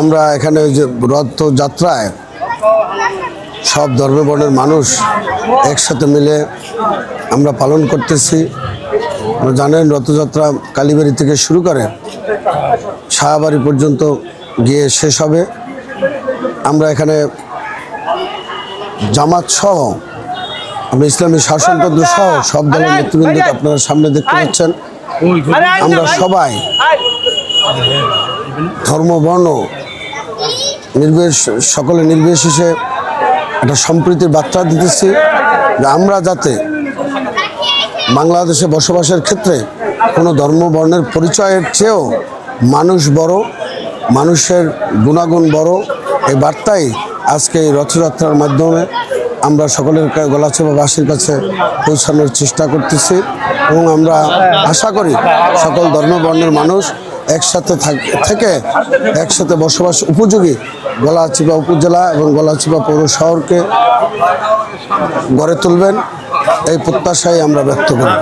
আমরা এখানে যে রথযাত্রায় সব ধর্মবর্ণের মানুষ একসাথে মিলে আমরা পালন করতেছি। জানেন রথযাত্রা কালীবাড়ি থেকে শুরু করে শাহবাড়ি পর্যন্ত গিয়ে শেষ হবে। আমরা এখানে জামাত সহ আমরা ইসলামী শাসনতন্ত্র সহ সব দলের নেতৃবৃন্দকে আপনারা সামনে দেখতে পাচ্ছেন। আমরা সবাই ধর্ম বর্ণ সকলে নির্বিশেষে একটা সম্প্রীতির বার্তা দিতেছি যে আমরা যাতে বাংলাদেশে বসবাসের ক্ষেত্রে কোনো ধর্ম বর্ণের পরিচয়ের চেয়েও মানুষ বড়, মানুষের গুণাগুণ বড়, এই বার্তাই আজকে এই রথযাত্রার মাধ্যমে আমরা সকলের গলাচিপাবাসীর কাছে পৌঁছানোর চেষ্টা করতেছি এবং আমরা আশা করি সকল ধর্ম বর্ণের মানুষ একসাথে থেকে একসাথে বসবাস উপযোগী গলাচিপা উপজেলা এবং গলাচিপা পৌর শহরকে গড়ে তুলবেন, এই প্রত্যাশাই আমরা ব্যক্ত করি।